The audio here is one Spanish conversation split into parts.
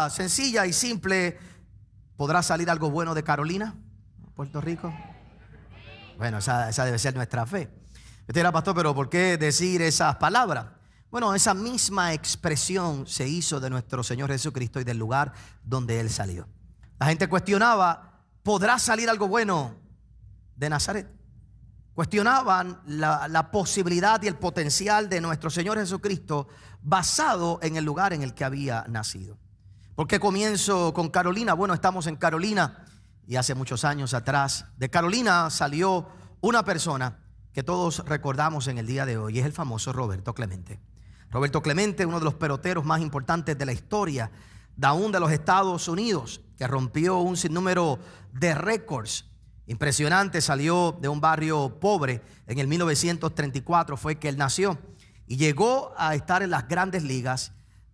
Sencilla y simple. ¿Podrá salir algo bueno de Carolina, Puerto Rico? Bueno, esa debe ser nuestra fe. Usted dirá, pastor, pero ¿por qué decir esas palabras? Bueno, esa misma expresión se hizo de nuestro Señor Jesucristo y del lugar donde Él salió. La gente cuestionaba, ¿podrá salir algo bueno de Nazaret? Cuestionaban la posibilidad y el potencial de nuestro Señor Jesucristo basado en el lugar en el que había nacido. ¿Por qué comienzo con Carolina? Bueno, estamos en Carolina y hace muchos años atrás de Carolina salió una persona que todos recordamos en el día de hoy, y es el famoso Roberto Clemente. Roberto Clemente, uno de los peloteros más importantes de la historia, aún de los Estados Unidos, que rompió un sinnúmero de récords. Impresionante, salió de un barrio pobre. En el 1934 fue que él nació y llegó a estar en las grandes ligas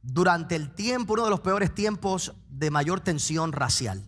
durante el tiempo, uno de los peores tiempos de mayor tensión racial.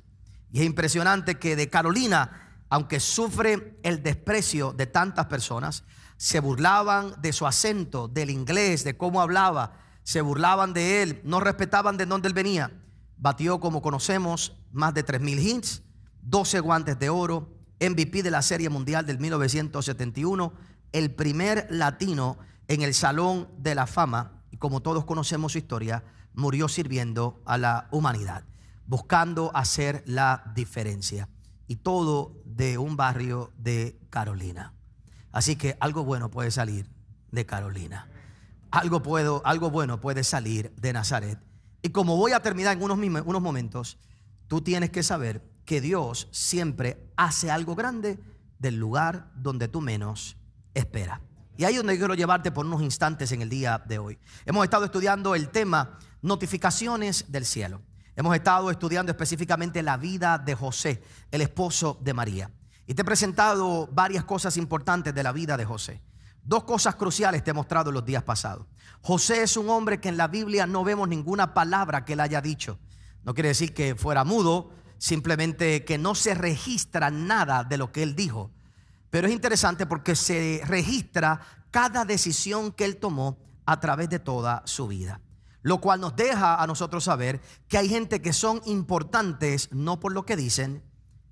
Y es impresionante que de Carolina, aunque sufre el desprecio de tantas personas, se burlaban de su acento, del inglés, de cómo hablaba, se burlaban de él, no respetaban de dónde él venía. Batió, como conocemos, más de 3,000 hits, 12 guantes de oro, MVP de la Serie Mundial del 1971, el primer latino en el Salón de la Fama. Y como todos conocemos su historia, murió sirviendo a la humanidad, buscando hacer la diferencia. Y todo de un barrio de Carolina. Así que algo bueno puede salir de Carolina. Algo bueno puede salir de Nazaret. Y como voy a terminar en unos momentos, tú tienes que saber que Dios siempre hace algo grande del lugar donde tú menos esperas. Y ahí es donde quiero llevarte por unos instantes en el día de hoy. Hemos estado estudiando el tema notificaciones del cielo. Hemos estado estudiando específicamente la vida de José, el esposo de María. Y te he presentado varias cosas importantes de la vida de José. Dos cosas cruciales te he mostrado en los días pasados. José es un hombre que en la Biblia no vemos ninguna palabra que él haya dicho. No quiere decir que fuera mudo, simplemente que no se registra nada de lo que él dijo. Pero es interesante porque se registra cada decisión que él tomó a través de toda su vida. Lo cual nos deja a nosotros saber que hay gente que son importantes no por lo que dicen,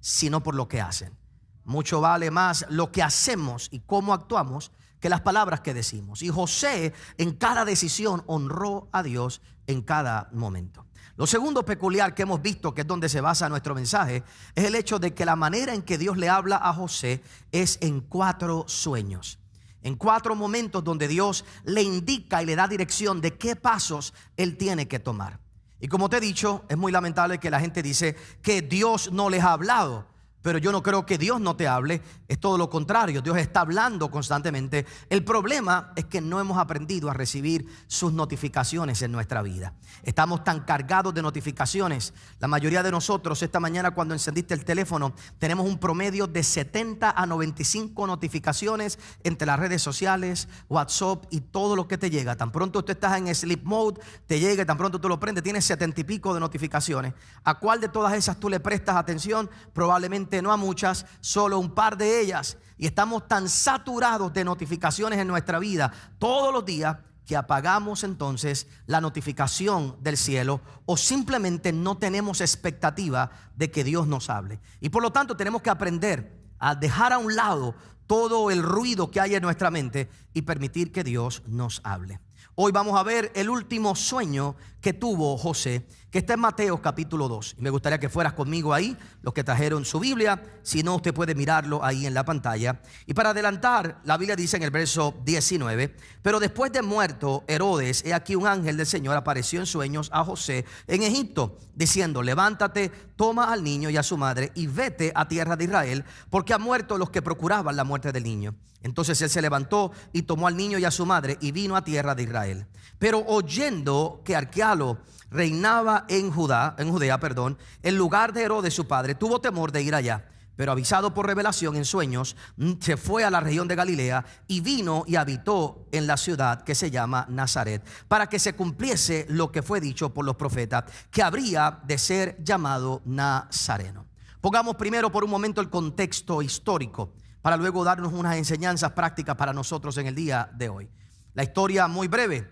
sino por lo que hacen. Mucho vale más lo que hacemos y cómo actuamos que las palabras que decimos. Y José en cada decisión honró a Dios en cada momento. Lo segundo peculiar que hemos visto, que es donde se basa nuestro mensaje, es el hecho de que la manera en que Dios le habla a José es en 4 sueños. En 4 momentos donde Dios le indica y le da dirección de qué pasos él tiene que tomar. Y como te he dicho, es muy lamentable que la gente dice que Dios no les ha hablado. Pero yo no creo que Dios no te hable, es todo lo contrario. Dios está hablando constantemente. El problema es que no hemos aprendido a recibir sus notificaciones en nuestra vida. Estamos tan cargados de notificaciones. La mayoría de nosotros esta mañana, cuando encendiste el teléfono, tenemos un promedio de 70 a 95 notificaciones entre las redes sociales, WhatsApp y todo lo que te llega. Tan pronto tú estás en sleep mode, te llega, tan pronto tú lo prendes, tienes 70 y pico de notificaciones. ¿A cuál de todas esas tú le prestas atención? Probablemente no a muchas, solo un par de ellas. Y estamos tan saturados de notificaciones en nuestra vida todos los días que apagamos entonces la notificación del cielo o simplemente no tenemos expectativa de que Dios nos hable. Y por lo tanto tenemos que aprender a dejar a un lado todo el ruido que hay en nuestra mente y permitir que Dios nos hable. Hoy vamos a ver el último sueño que tuvo José, que está en Mateo capítulo 2. Y me gustaría que fueras conmigo ahí, los que trajeron su Biblia. Si no, usted puede mirarlo ahí en la pantalla. Y para adelantar, la Biblia dice en el verso 19: pero después de muerto Herodes, he aquí un ángel del Señor apareció en sueños a José en Egipto, diciendo: levántate, toma al niño y a su madre y vete a tierra de Israel, porque han muerto los que procuraban la muerte del niño. Entonces él se levantó y tomó al niño y a su madre y vino a tierra de Israel. Pero oyendo que Arquelao reinaba en Judea, en lugar de Herodes su padre, tuvo temor de ir allá. Pero avisado por revelación en sueños, se fue a la región de Galilea y vino y habitó en la ciudad que se llama Nazaret, para que se cumpliese lo que fue dicho por los profetas, que habría de ser llamado Nazareno. Pongamos primero por un momento el contexto histórico, para luego darnos unas enseñanzas prácticas para nosotros en el día de hoy. La historia muy breve: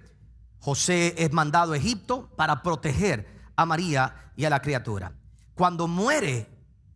José es mandado a Egipto para proteger a María y a la criatura. Cuando muere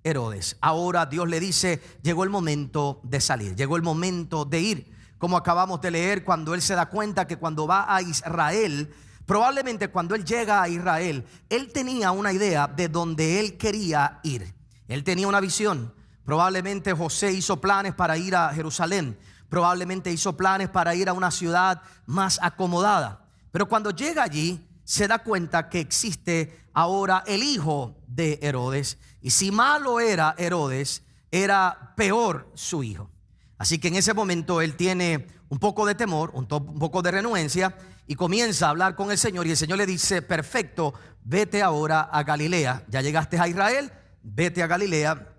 Herodes, ahora Dios le dice, llegó el momento de salir, llegó el momento de ir. Como acabamos de leer, cuando él se da cuenta que cuando va a Israel, probablemente cuando él llega a Israel, él tenía una idea de donde él quería ir. Él tenía una visión. Probablemente José hizo planes para ir a Jerusalén. Probablemente hizo planes para ir a una ciudad más acomodada. Pero cuando llega allí, se da cuenta que existe ahora el hijo de Herodes. Y si malo era Herodes, era peor su hijo. Así que en ese momento él tiene un poco de temor, un poco de renuencia, y comienza a hablar con el Señor. Y el Señor le dice, perfecto, vete ahora a Galilea. Ya llegaste a Israel, vete a Galilea,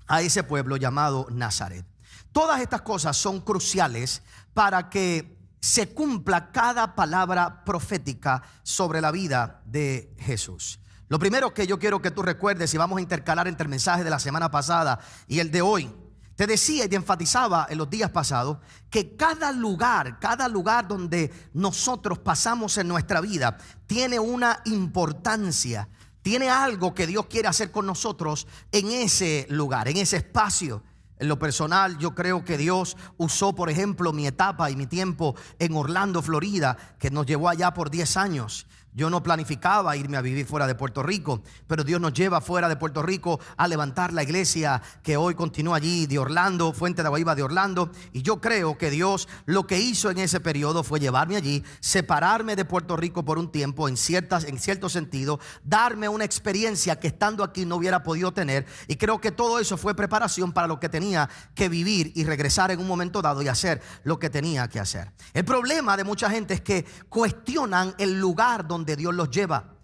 a ese pueblo llamado Nazaret. Todas estas cosas son cruciales para que se cumpla cada palabra profética sobre la vida de Jesús. Lo primero que yo quiero que tú recuerdes, y vamos a intercalar entre el mensaje de la semana pasada y el de hoy, te decía y te enfatizaba en los días pasados que cada lugar donde nosotros pasamos en nuestra vida tiene una importancia, tiene algo que Dios quiere hacer con nosotros en ese lugar, en ese espacio. En lo personal, yo creo que Dios usó, por ejemplo, mi etapa y mi tiempo en Orlando, Florida, que nos llevó allá por 10 años. Yo no planificaba irme a vivir fuera de Puerto Rico, pero Dios nos lleva fuera de Puerto Rico a levantar la iglesia que hoy continúa allí de Orlando, Fuente de Agua Viva de Orlando. Y yo creo que Dios lo que hizo en ese periodo fue llevarme allí, separarme de Puerto Rico por un tiempo, en cierto sentido, darme una experiencia que estando aquí no hubiera podido tener. Y creo que todo eso fue preparación para lo que tenía que vivir y regresar en un momento dado y hacer lo que tenía que hacer. El problema de mucha gente es que cuestionan el lugar donde Dios los lleva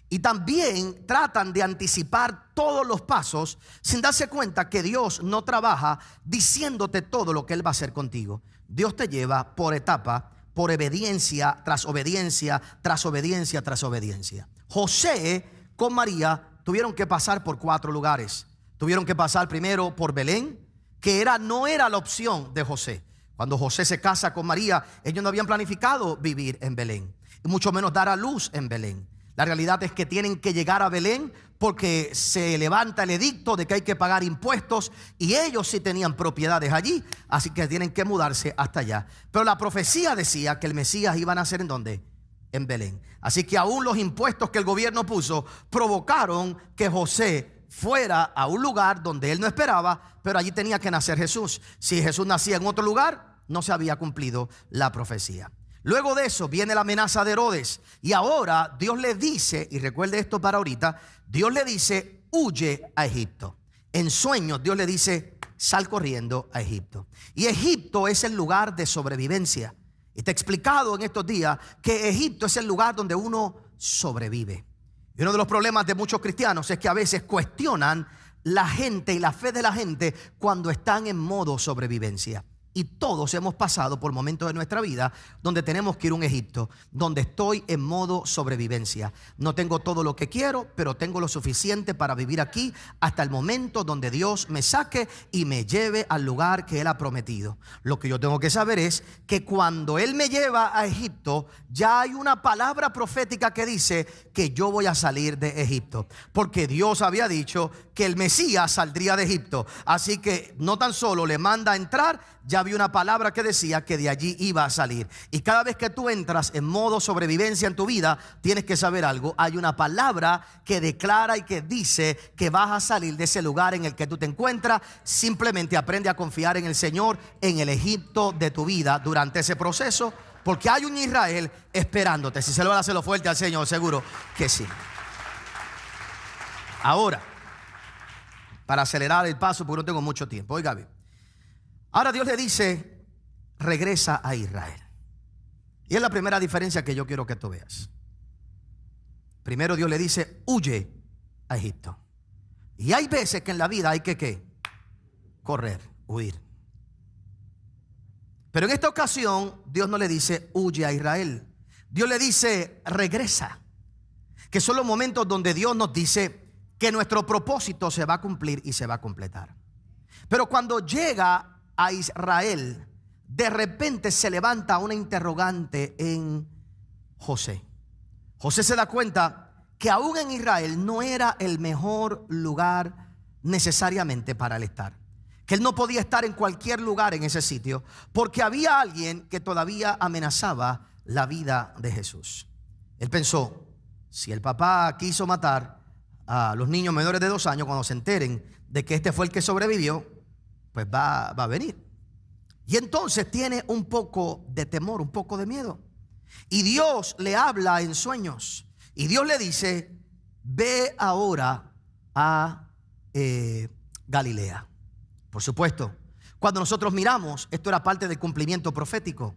y también tratan de anticipar todos los pasos sin darse cuenta que Dios no trabaja diciéndote todo lo que Él va a hacer contigo. Dios te lleva por etapa, por obediencia tras obediencia, tras obediencia, tras obediencia. José con María tuvieron que pasar por 4 lugares. Tuvieron que pasar primero por Belén, que no era la opción de José. Cuando José se casa con María, ellos no habían planificado vivir en Belén, y mucho menos dar a luz en Belén. La realidad es que tienen que llegar a Belén porque se levanta el edicto de que hay que pagar impuestos, y ellos sí tenían propiedades allí, así que tienen que mudarse hasta allá. Pero la profecía decía que el Mesías iba a nacer ¿en dónde? En Belén. Así que aún los impuestos que el gobierno puso provocaron que José fuera a un lugar donde él no esperaba, pero allí tenía que nacer Jesús. Si Jesús nacía en otro lugar, no se había cumplido la profecía. Luego de eso viene la amenaza de Herodes, y ahora Dios le dice, y recuerde esto para ahorita, Dios le dice, huye a Egipto. En sueños Dios le dice, sal corriendo a Egipto. Y Egipto es el lugar de sobrevivencia. Y te he explicado en estos días que Egipto es el lugar donde uno sobrevive. Y uno de los problemas de muchos cristianos es que a veces cuestionan la gente y la fe de la gente cuando están en modo sobrevivencia. Y todos hemos pasado por momentos de nuestra vida donde tenemos que ir a un Egipto, donde estoy en modo sobrevivencia. No tengo todo lo que quiero, pero tengo lo suficiente para vivir aquí hasta el momento donde Dios me saque y me lleve al lugar que Él ha prometido. Lo que yo tengo que saber es que cuando Él me lleva a Egipto, ya hay una palabra profética que dice que yo voy a salir de Egipto. Porque Dios había dicho que el Mesías saldría de Egipto. Así que no tan solo le manda a entrar, ya había una palabra que decía que de allí iba a salir. Y cada vez que tú entras en modo sobrevivencia en tu vida, tienes que saber algo. Hay una palabra que declara y que dice que vas a salir de ese lugar en el que tú te encuentras. Simplemente aprende a confiar en el Señor, en el Egipto de tu vida durante ese proceso, porque hay un Israel esperándote. Si se lo van a hacerlo fuerte al Señor, seguro que sí. Ahora, para acelerar el paso, porque no tengo mucho tiempo, oiga bien. Ahora Dios le dice, regresa a Israel. Y es la primera diferencia que yo quiero que tú veas. Primero Dios le dice, huye a Egipto. Y hay veces que en la vida hay que ¿qué? Correr, huir. Pero en esta ocasión Dios no le dice, huye a Israel. Dios le dice, regresa. Que son los momentos donde Dios nos dice que nuestro propósito se va a cumplir y se va a completar. Pero cuando llega a Israel, de repente se levanta una interrogante en José. José se da cuenta que aún en Israel no era el mejor lugar necesariamente para él estar. Que él no podía estar en cualquier lugar en ese sitio, porque había alguien que todavía amenazaba la vida de Jesús. Él pensó, si el papá quiso matar a los niños menores de 2 años, cuando se enteren de que este fue el que sobrevivió, pues va a venir. Y entonces tiene un poco de temor, un poco de miedo. Y Dios le habla en sueños. Y Dios le dice, ve ahora a Galilea. Por supuesto, cuando nosotros miramos, esto era parte del cumplimiento profético.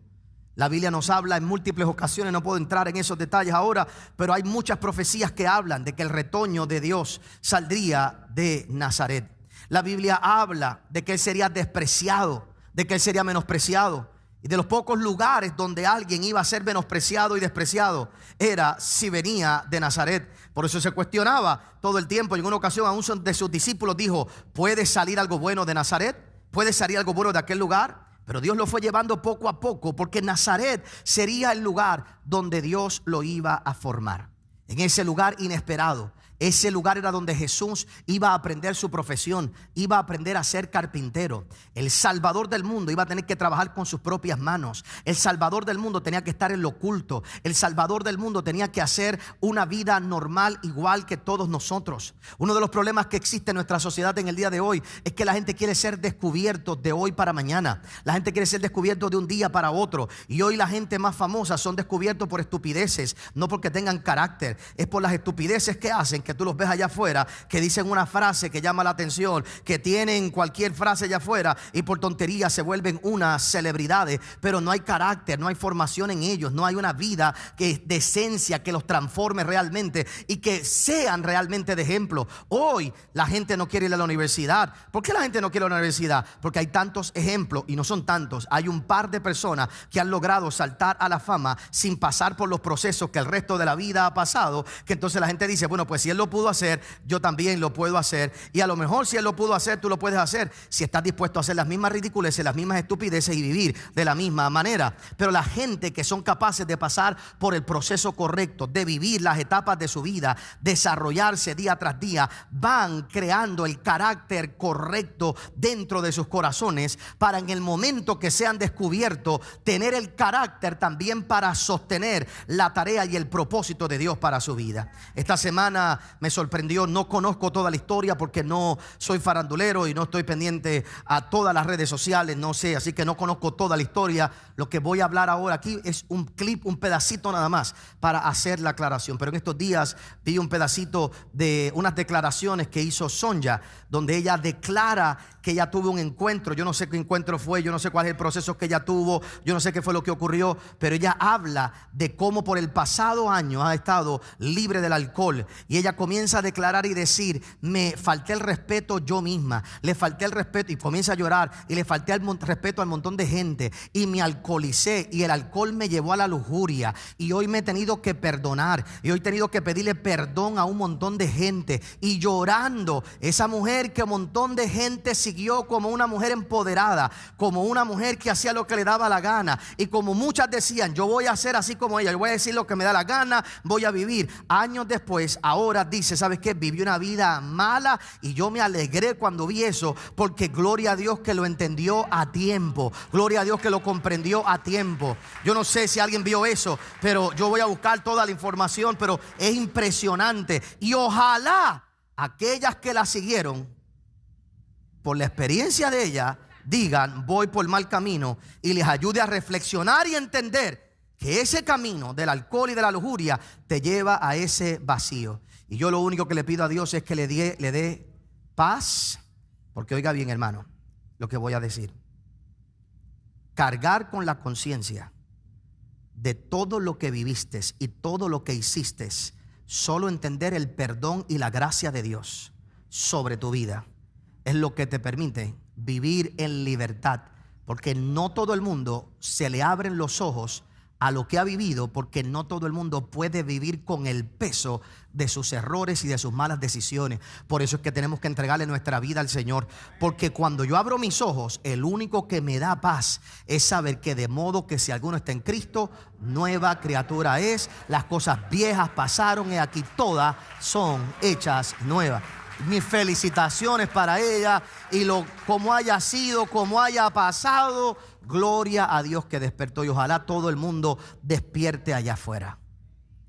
La Biblia nos habla en múltiples ocasiones, no puedo entrar en esos detalles ahora, pero hay muchas profecías que hablan de que el retoño de Dios saldría de Nazaret. La Biblia habla de que él sería despreciado, de que él sería menospreciado. Y de los pocos lugares donde alguien iba a ser menospreciado y despreciado era si venía de Nazaret. Por eso se cuestionaba todo el tiempo. Y en una ocasión a uno de sus discípulos dijo, ¿puede salir algo bueno de Nazaret? ¿Puede salir algo bueno de aquel lugar? Pero Dios lo fue llevando poco a poco, porque Nazaret sería el lugar donde Dios lo iba a formar. En ese lugar inesperado. Ese lugar era donde Jesús iba a aprender su profesión, iba a aprender a ser carpintero. El Salvador del mundo iba a tener que trabajar con sus propias manos. El Salvador del mundo tenía que estar en lo oculto. El Salvador del mundo tenía que hacer una vida normal igual que todos nosotros. Uno de los problemas que existe en nuestra sociedad en el día de hoy es que la gente quiere ser descubierto de hoy para mañana. La gente quiere ser descubierto de un día para otro. Y hoy la gente más famosa son descubiertos por estupideces, no porque tengan carácter. Es por las estupideces que hacen, que tú los ves allá afuera, que dicen una frase que llama la atención, que tienen cualquier frase allá afuera y por tontería se vuelven unas celebridades, pero no hay carácter, no hay formación en ellos, no hay una vida de esencia que los transforme realmente y que sean realmente de ejemplo. Hoy la gente no quiere ir a la universidad. ¿Por qué la gente no quiere ir a la universidad? Porque hay tantos ejemplos, y no son tantos. Hay un par de personas que han logrado saltar a la fama sin pasar por los procesos que el resto de la vida ha pasado, que entonces la gente dice, bueno, pues si él lo pudo hacer, yo también lo puedo hacer. Y a lo mejor si él lo pudo hacer, tú lo puedes hacer, si estás dispuesto a hacer las mismas ridiculeces, las mismas estupideces y vivir de la misma manera. Pero la gente que son capaces de pasar por el proceso correcto, de vivir las etapas de su vida, desarrollarse día tras día, van creando el carácter correcto dentro de sus corazones para en el momento que sean descubiertos tener el carácter también para sostener la tarea y el propósito de Dios para su vida. Esta semana me sorprendió, no conozco toda la historia porque no soy farandulero y no estoy pendiente a todas las redes sociales, no sé, así que no conozco toda la historia. Lo que voy a hablar ahora aquí es un clip, un pedacito nada más para hacer la aclaración. Pero en estos días vi un pedacito de unas declaraciones que hizo Sonja, donde ella declara que ella tuvo un encuentro. Yo no sé qué encuentro fue, yo no sé cuál es el proceso que ella tuvo, yo no sé qué fue lo que ocurrió, pero ella habla de cómo por el pasado año ha estado libre del alcohol. Y ella comienza a declarar y decir, me falté el respeto yo misma, le falté el respeto, y comienza a llorar, y le falté el respeto al montón de gente, y me alcoholicé, y el alcohol me llevó a la lujuria, y hoy me he tenido que perdonar, y hoy he tenido que pedirle perdón a un montón de gente. Y llorando, esa mujer que un montón de gente siguió como una mujer empoderada, como una mujer que hacía lo que le daba la gana, y como muchas decían, yo voy a ser así como ella, yo voy a decir lo que me da la gana, voy a vivir. Años después, ahora dice, ¿sabes qué? Viví una vida mala y yo me alegré cuando vi eso, porque gloria a Dios que lo entendió a tiempo, gloria a Dios que lo comprendió a tiempo. Yo no sé si alguien vio eso, pero yo voy a buscar toda la información, pero es impresionante. Y ojalá aquellas que la siguieron por la experiencia de ella digan, voy por mal camino, y les ayude a reflexionar y entender que ese camino del alcohol y de la lujuria te lleva a ese vacío. Y yo lo único que le pido a Dios es que le dé paz, porque oiga bien, hermano, lo que voy a decir. Cargar con la conciencia de todo lo que viviste y todo lo que hiciste, solo entender el perdón y la gracia de Dios sobre tu vida es lo que te permite vivir en libertad, porque no todo el mundo se le abren los ojos a lo que ha vivido, porque no todo el mundo puede vivir con el peso de sus errores y de sus malas decisiones. Por eso es que tenemos que entregarle nuestra vida al Señor, porque cuando yo abro mis ojos, el único que me da paz es saber que de modo que si alguno está en Cristo, nueva criatura es. Las cosas viejas pasaron y aquí todas son hechas nuevas. Mis felicitaciones para ella, y como haya sido, como haya pasado, gloria a Dios que despertó, y ojalá todo el mundo despierte allá afuera.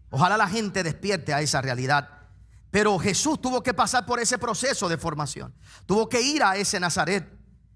Ojalá la gente despierte a esa realidad. Pero Jesús tuvo que pasar por ese proceso de formación. Tuvo que ir a ese Nazaret.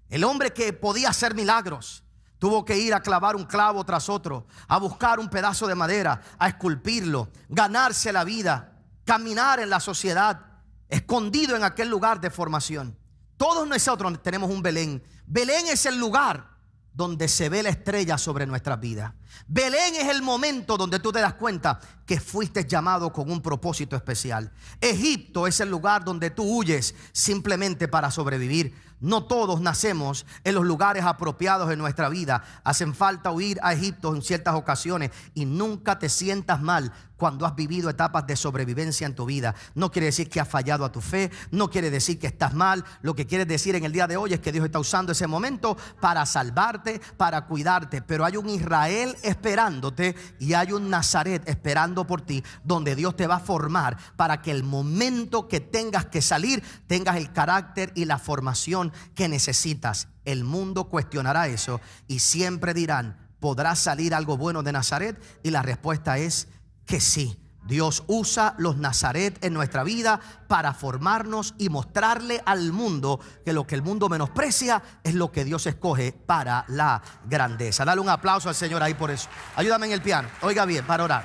El hombre que podía hacer milagros tuvo que ir a clavar un clavo tras otro, a buscar un pedazo de madera, a esculpirlo, ganarse la vida, caminar en la sociedad, escondido en aquel lugar de formación. Todos nosotros tenemos un Belén. Belén es el lugar donde se ve la estrella sobre nuestras vidas. Belén es el momento donde tú te das cuenta que fuiste llamado con un propósito especial. Egipto es el lugar donde tú huyes simplemente para sobrevivir. No todos nacemos en los lugares apropiados en nuestra vida. Hacen falta huir a Egipto en ciertas ocasiones, y nunca te sientas mal cuando has vivido etapas de sobrevivencia en tu vida. No quiere decir que has fallado a tu fe, no quiere decir que estás mal. Lo que quiere decir en el día de hoy es que Dios está usando ese momento para salvarte, para cuidarte. Pero hay un Israel esperándote y hay un Nazaret esperando por ti, donde Dios te va a formar para que el momento que tengas que salir, tengas el carácter y la formación que necesitas. El mundo cuestionará eso y siempre dirán: ¿podrá salir algo bueno de Nazaret? Y la respuesta es que sí. Dios usa los Nazaret en nuestra vida para formarnos y mostrarle al mundo que lo que el mundo menosprecia es lo que Dios escoge para la grandeza. Dale un aplauso al Señor ahí por eso. Ayúdame en el piano. Oiga bien, para orar.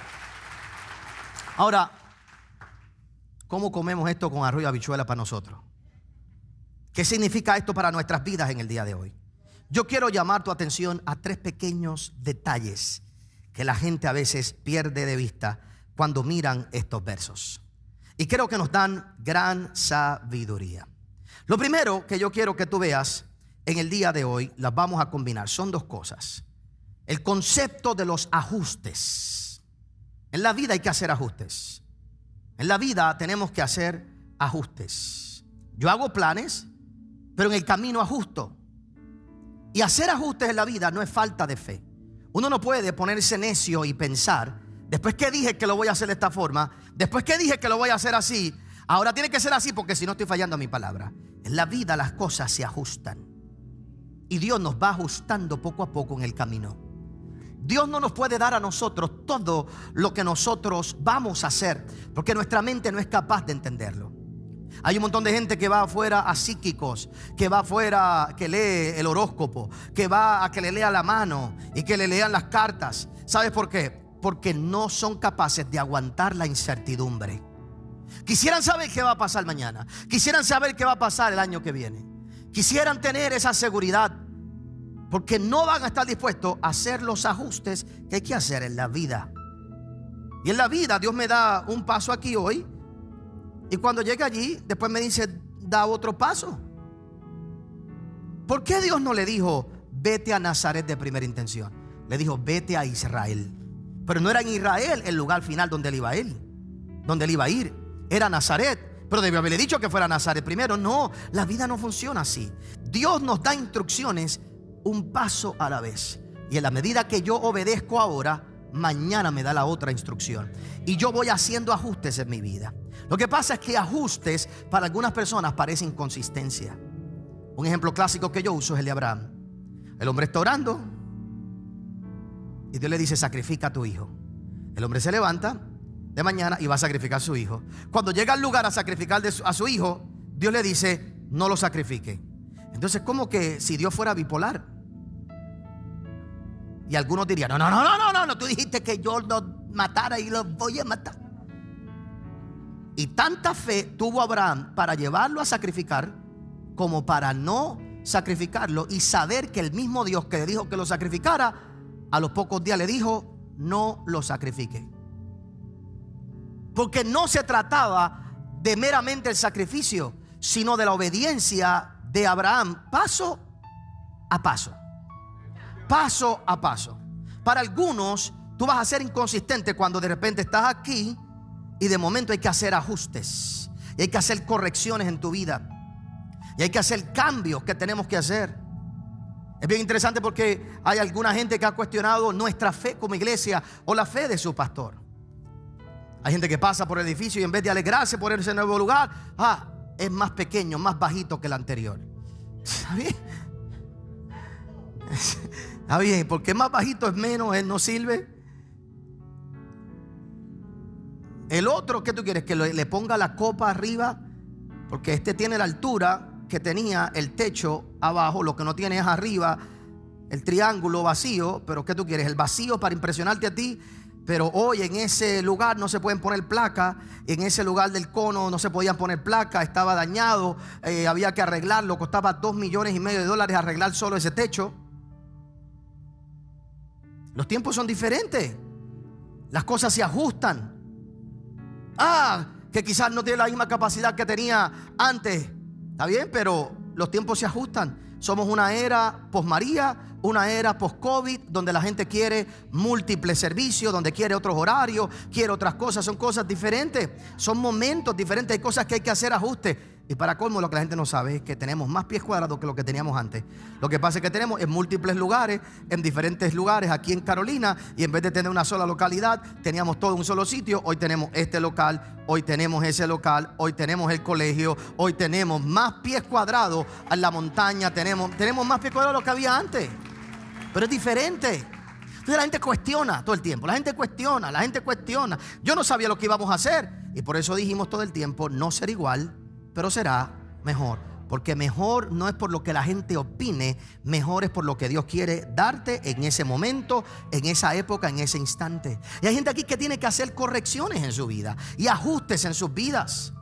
Ahora, ¿cómo comemos esto con arroz y habichuela para nosotros? ¿Qué significa esto para nuestras vidas en el día de hoy? Yo quiero llamar tu atención a 3 pequeños detalles que la gente a veces pierde de vista cuando miran estos versos, y creo que nos dan gran sabiduría. Lo primero que yo quiero que tú veas en el día de hoy, las vamos a combinar, son 2 cosas. El concepto de los ajustes. En la vida hay que hacer ajustes. En la vida tenemos que hacer ajustes. Yo hago planes, pero en el camino ajusto. Y hacer ajustes en la vida no es falta de fe. Uno no puede ponerse necio y pensar: después que dije que lo voy a hacer de esta forma, después que dije que lo voy a hacer así, ahora tiene que ser así porque si no estoy fallando a mi palabra. En la vida las cosas se ajustan y Dios nos va ajustando poco a poco en el camino. Dios no nos puede dar a nosotros todo lo que nosotros vamos a hacer, porque nuestra mente no es capaz de entenderlo. Hay un montón de gente que va afuera a psíquicos, que va afuera, que lee el horóscopo, que va a que le lea la mano y que le lean las cartas. ¿Sabes por qué? Porque no son capaces de aguantar la incertidumbre. Quisieran saber qué va a pasar mañana. Quisieran saber qué va a pasar el año que viene. Quisieran tener esa seguridad, porque no van a estar dispuestos a hacer los ajustes que hay que hacer en la vida. Y en la vida Dios me da un paso aquí hoy, y cuando llegue allí después me dice: da otro paso. ¿Por qué Dios no le dijo: vete a Nazaret de primera intención? Le dijo: vete a Israel. Pero no era en Israel el lugar final donde él iba a ir. Era Nazaret. Pero debió haberle dicho que fuera Nazaret primero. No, la vida no funciona así. Dios nos da instrucciones un paso a la vez. Y en la medida que yo obedezco ahora, mañana me da la otra instrucción. Y yo voy haciendo ajustes en mi vida. Lo que pasa es que ajustes para algunas personas parece inconsistencia. Un ejemplo clásico que yo uso es el de Abraham. El hombre está orando y Dios le dice: sacrifica a tu hijo. El hombre se levanta de mañana y va a sacrificar a su hijo. Cuando llega al lugar a sacrificar a su hijo, Dios le dice: no lo sacrifique. Entonces, como que si Dios fuera bipolar. Y algunos dirían: no, tú dijiste que yo los matara y los voy a matar. Y tanta fe tuvo Abraham para llevarlo a sacrificar como para no sacrificarlo, y saber que el mismo Dios que le dijo que lo sacrificara, a los pocos días le dijo: no lo sacrifique. Porque no se trataba de meramente el sacrificio, sino de la obediencia de Abraham, paso a paso. Paso a paso. Para algunos, Tú vas a ser inconsistente cuando de repente estás aquí y de momento hay que hacer ajustes. Y hay que hacer correcciones en tu vida. Y hay que hacer cambios que tenemos que hacer. Es bien interesante porque hay alguna gente que ha cuestionado nuestra fe como iglesia o la fe de su pastor. Hay gente que pasa por el edificio y en vez de alegrarse por ese nuevo lugar, es más pequeño, más bajito que el anterior. ¿Está bien? Está bien, porque más bajito es menos, él no sirve. El otro, ¿qué tú quieres? Que le ponga la copa arriba, porque este tiene la altura que tenía el techo abajo, lo que no tiene es arriba el triángulo vacío. Pero ¿qué tú quieres? El vacío para impresionarte a ti. Pero hoy en ese lugar no se pueden poner placas. En ese lugar del cono no se podían poner placas. Estaba dañado, había que arreglarlo. Costaba $2,5 millones arreglar solo ese techo. Los tiempos son diferentes. Las cosas se ajustan. Que quizás no tiene la misma capacidad que tenía antes. Está bien, pero los tiempos se ajustan. Somos una era post-María, una era post-COVID, donde la gente quiere múltiples servicios, donde quiere otros horarios, quiere otras cosas. Son cosas diferentes, son momentos diferentes. Hay cosas que hay que hacer ajustes. Y para colmo, lo que la gente no sabe es que tenemos más pies cuadrados que lo que teníamos antes. Lo que pasa es que tenemos en múltiples lugares, en diferentes lugares aquí en Carolina. Y en vez de tener una sola localidad, teníamos todo en un solo sitio. Hoy tenemos este local, hoy tenemos ese local, hoy tenemos el colegio, hoy tenemos más pies cuadrados en la montaña. Tenemos más pies cuadrados de lo que había antes. Pero es diferente. Entonces la gente cuestiona todo el tiempo. La gente cuestiona. Yo no sabía lo que íbamos a hacer. Y por eso dijimos todo el tiempo, no será igual, pero será mejor. Porque mejor no es por lo que la gente opine, mejor es por lo que Dios quiere darte en ese momento, en esa época, en ese instante. Y hay gente aquí que tiene que hacer correcciones en su vida y ajustes en sus vidas.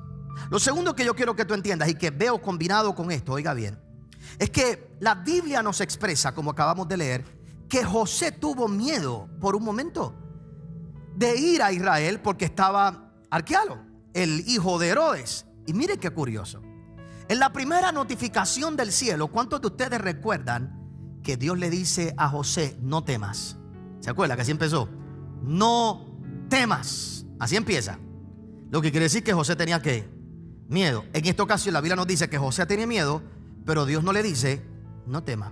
Lo segundo que yo quiero que tú entiendas y que veo combinado con esto, oiga bien, es que la Biblia nos expresa, como acabamos de leer, que José tuvo miedo por un momento de ir a Israel porque estaba Arquelao, el hijo de Herodes. Y mire qué curioso. En la primera notificación del cielo, ¿cuántos de ustedes recuerdan que Dios le dice a José, no temas? ¿Se acuerda que así empezó? No temas. Así empieza. Lo que quiere decir que José tenía ¿qué? Miedo. En esta ocasión la Biblia nos dice que José tenía miedo, pero Dios no le dice, no temas.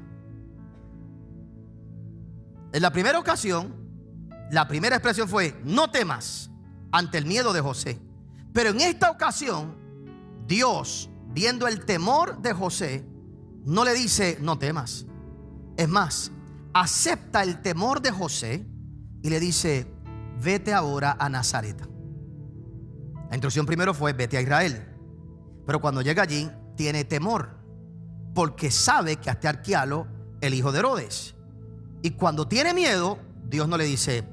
En la primera ocasión, la primera expresión fue, no temas, ante el miedo de José. Pero en esta ocasión, Dios, viendo el temor de José, no le dice, no temas. Es más, acepta el temor de José y le dice, vete ahora a Nazaret. La instrucción primero fue, vete a Israel. Pero cuando llega allí, tiene temor, porque sabe que hasta Arquelao, el hijo de Herodes. Y cuando tiene miedo, Dios no le dice,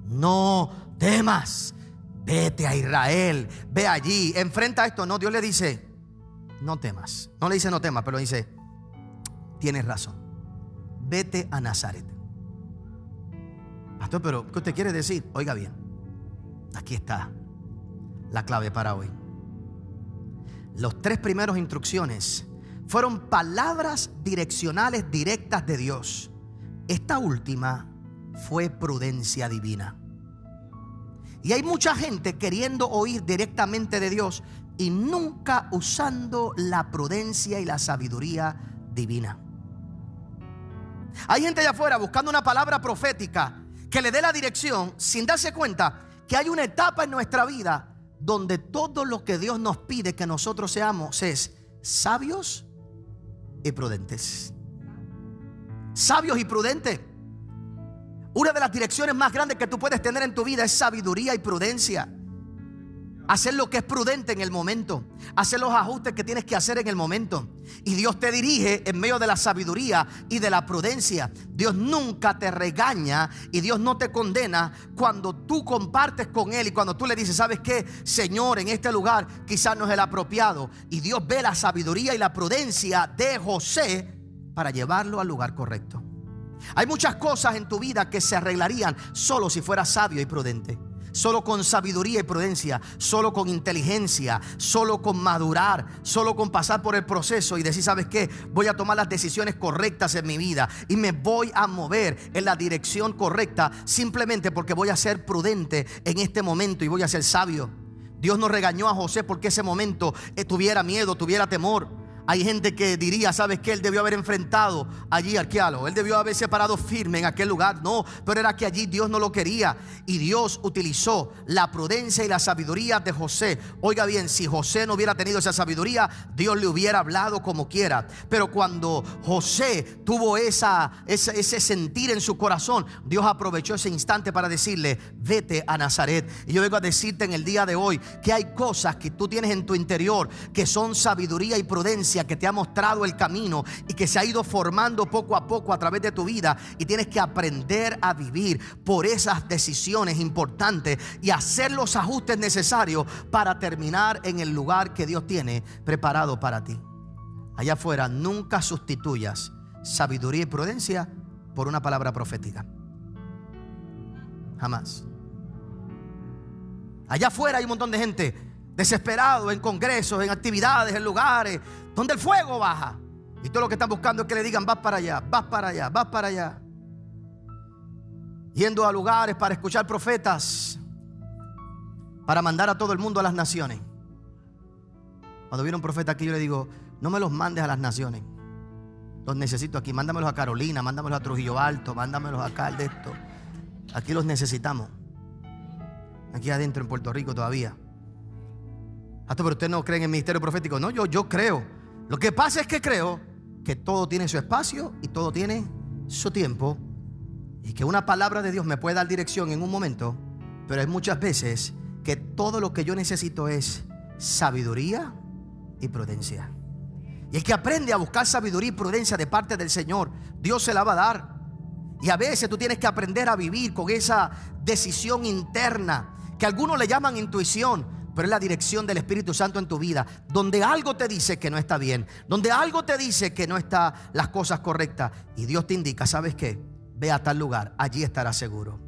no temas, vete a Israel, ve allí, enfrenta esto. No, Dios le dice, no temas. No le dice no temas, pero le dice, tienes razón, vete a Nazaret. Pastor, pero ¿qué usted quiere decir? Oiga bien, aquí está la clave para hoy. Los 3 primeros instrucciones fueron palabras direccionales directas de Dios. Esta última fue prudencia divina. Y hay mucha gente queriendo oír directamente de Dios y nunca usando la prudencia y la sabiduría divina. Hay gente allá afuera buscando una palabra profética que le dé la dirección sin darse cuenta que hay una etapa en nuestra vida donde todo lo que Dios nos pide que nosotros seamos es sabios y prudentes. Sabios y prudentes. Una de las direcciones más grandes que tú puedes tener en tu vida es sabiduría y prudencia. Hacer lo que es prudente en el momento. Hacer los ajustes que tienes que hacer en el momento. Y Dios te dirige en medio de la sabiduría y de la prudencia. Dios nunca te regaña y Dios no te condena cuando tú compartes con Él y cuando tú le dices, ¿sabes qué? Señor, en este lugar quizás no es el apropiado. Y Dios ve la sabiduría y la prudencia de José para llevarlo al lugar correcto. Hay muchas cosas en tu vida que se arreglarían solo si fueras sabio y prudente. solo con sabiduría y prudencia, solo con inteligencia, solo con madurar, solo con pasar por el proceso y decir, ¿sabes qué? Voy a tomar las decisiones correctas en mi vida y me voy a mover en la dirección correcta simplemente porque voy a ser prudente en este momento y voy a ser sabio. Dios no regañó a José porque ese momento tuviera miedo, tuviera temor. Hay gente que diría, ¿sabes qué? Él debió haber enfrentado allí al Arquealo. Él debió haberse parado firme en aquel lugar. No, pero era que allí Dios no lo quería. Y Dios utilizó la prudencia y la sabiduría de José. Oiga bien, si José no hubiera tenido esa sabiduría, Dios le hubiera hablado como quiera. Pero cuando José tuvo ese sentir en su corazón, Dios aprovechó ese instante para decirle, vete a Nazaret. Y yo vengo a decirte en el día de hoy que hay cosas que tú tienes en tu interior que son sabiduría y prudencia, que te ha mostrado el camino y que se ha ido formando poco a poco a través de tu vida, y tienes que aprender a vivir por esas decisiones importantes y hacer los ajustes necesarios para terminar en el lugar que Dios tiene preparado para ti. Allá afuera nunca sustituyas sabiduría y prudencia por una palabra profética. Jamás. Allá afuera hay un montón de gente desesperado en congresos, en actividades, en lugares donde el fuego baja, y todo lo que están buscando es que le digan, vas para allá, vas para allá, vas para allá. Yendo a lugares para escuchar profetas, para mandar a todo el mundo a las naciones. Cuando viene un profeta aquí, yo le digo, no me los mandes a las naciones, los necesito aquí. Mándamelos a Carolina, mándamelos a Trujillo Alto, mándamelos acá al de esto. Aquí los necesitamos, aquí adentro en Puerto Rico todavía. Hasta, pero ustedes no creen en el ministerio profético. No, yo creo. Lo que pasa es que creo que todo tiene su espacio y todo tiene su tiempo, y que una palabra de Dios me puede dar dirección en un momento, pero hay muchas veces que todo lo que yo necesito es sabiduría y prudencia. Y el que aprende a buscar sabiduría y prudencia de parte del Señor, Dios se la va a dar. Y a veces tú tienes que aprender a vivir con esa decisión interna, que algunos le llaman intuición, pero es la dirección del Espíritu Santo en tu vida, donde algo te dice que no está bien, donde algo te dice que no están las cosas correctas, y Dios te indica, ¿sabes qué? Ve a tal lugar, allí estarás seguro.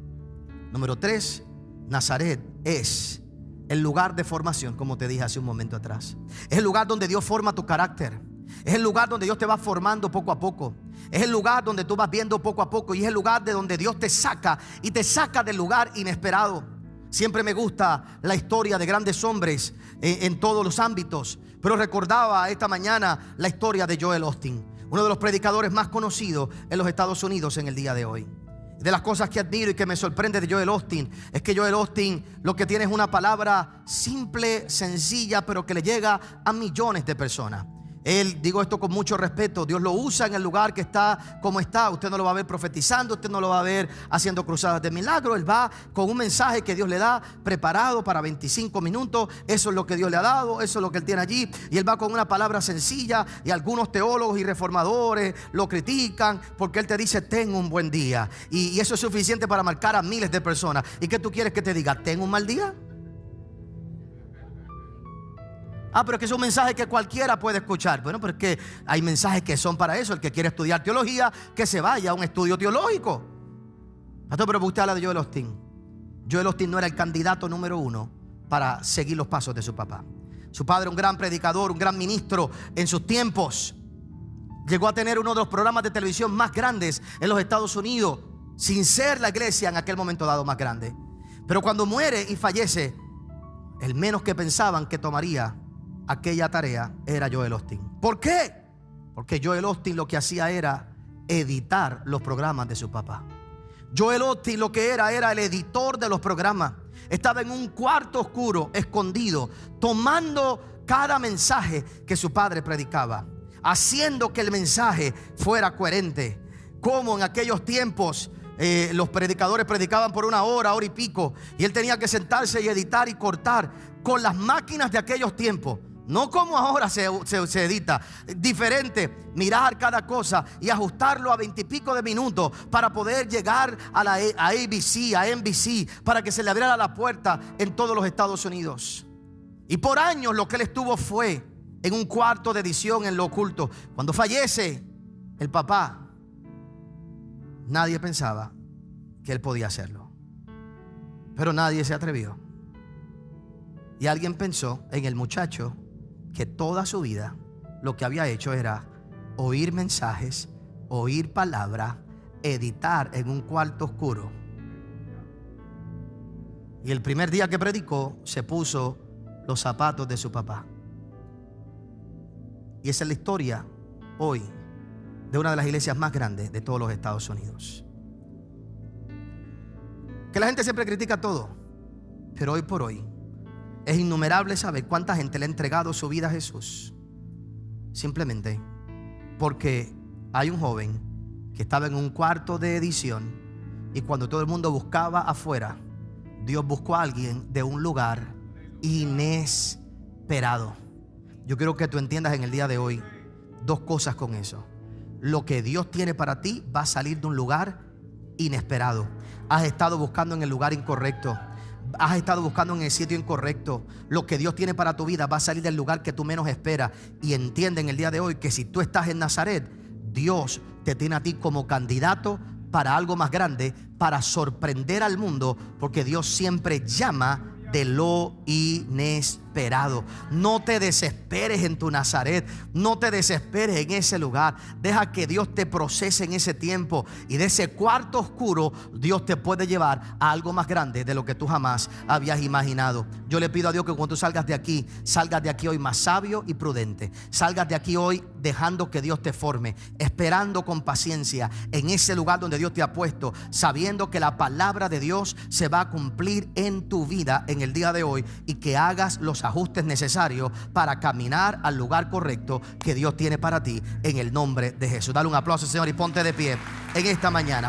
Número 3, Nazaret es el lugar de formación, como te dije hace un momento atrás. Es el lugar donde Dios forma tu carácter. Es el lugar donde Dios te va formando poco a poco. Es el lugar donde tú vas viendo poco a poco, y es el lugar de donde Dios te saca, y te saca del lugar inesperado. Siempre me gusta la historia de grandes hombres en todos los ámbitos, pero recordaba esta mañana la historia de Joel Osteen, uno de los predicadores más conocidos en los Estados Unidos en el día de hoy. De las cosas que admiro y que me sorprende de Joel Osteen es que Joel Osteen lo que tiene es una palabra simple, sencilla, pero que le llega a millones de personas. Él, digo esto con mucho respeto, Dios lo usa en el lugar que está como está. Usted no lo va a ver profetizando, usted no lo va a ver haciendo cruzadas de milagro. Él va con un mensaje que Dios le da preparado para 25 minutos. Eso es lo que Dios le ha dado, eso es lo que él tiene allí. Y él va con una palabra sencilla, y algunos teólogos y reformadores lo critican porque él te dice, ten un buen día. Y eso es suficiente para marcar a miles de personas. ¿Y qué tú quieres que te diga? ¿Ten un mal día? Pero es que es un mensaje que cualquiera puede escuchar. Bueno, pero es que hay mensajes que son para eso. El que quiere estudiar teología, que se vaya a un estudio teológico. Pero usted habla de Joel Osteen. Joel Osteen no era el candidato número 1 para seguir los pasos de su papá. Su padre, un gran predicador, un gran ministro en sus tiempos, llegó a tener uno de los programas de televisión más grandes en los Estados Unidos, sin ser la iglesia en aquel momento dado más grande. Pero cuando muere y fallece, el menos que pensaban que tomaría aquella tarea era Joel Osteen. ¿Por qué? Porque Joel Osteen lo que hacía era editar los programas de su papá. Joel Osteen lo que era el editor de los programas. Estaba en un cuarto oscuro, escondido, tomando cada mensaje que su padre predicaba, haciendo que el mensaje fuera coherente. Como en aquellos tiempos los predicadores predicaban por una hora y pico, y él tenía que sentarse y editar y cortar con las máquinas de aquellos tiempos. No como ahora se edita, diferente, mirar cada cosa y ajustarlo a 20 y pico de minutos para poder llegar a ABC, a NBC, para que se le abriera la puerta en todos los Estados Unidos. Y por años lo que él estuvo fue en un cuarto de edición en lo oculto. Cuando fallece el papá, nadie pensaba que él podía hacerlo. Pero nadie se atrevió. Y alguien pensó en el muchacho que toda su vida lo que había hecho era oír mensajes, oír palabra, editar en un cuarto oscuro. Y el primer día que predicó se puso los zapatos de su papá. Y esa es la historia hoy de una de las iglesias más grandes de todos los Estados Unidos. Que la gente siempre critica todo, pero hoy por hoy es innumerable saber cuánta gente le ha entregado su vida a Jesús, simplemente porque hay un joven que estaba en un cuarto de edición, y cuando todo el mundo buscaba afuera, Dios buscó a alguien de un lugar inesperado. Yo quiero que tú entiendas en el día de hoy dos cosas con eso. Lo que Dios tiene para ti va a salir de un lugar inesperado. Has estado buscando en el lugar incorrecto. Has estado buscando en el sitio incorrecto. Lo que Dios tiene para tu vida va a salir del lugar que tú menos esperas. Y entiende en el día de hoy que si tú estás en Nazaret, Dios te tiene a ti como candidato para algo más grande, para sorprender al mundo, porque Dios siempre llama de lo inesperado. No te desesperes en tu Nazaret, no te desesperes en ese lugar. Deja que Dios te procese en ese tiempo, y de ese cuarto oscuro Dios te puede llevar a algo más grande de lo que tú jamás habías imaginado. Yo le pido a Dios que cuando tú salgas de aquí hoy más sabio y prudente. Salgas de aquí hoy dejando que Dios te forme, esperando con paciencia en ese lugar donde Dios te ha puesto, sabiendo que la palabra de Dios se va a cumplir en tu vida en el día de hoy, y que hagas los ajustes necesarios para caminar al lugar correcto que Dios tiene para ti en el nombre de Jesús. Dale un aplauso, Señor, y ponte de pie en esta mañana.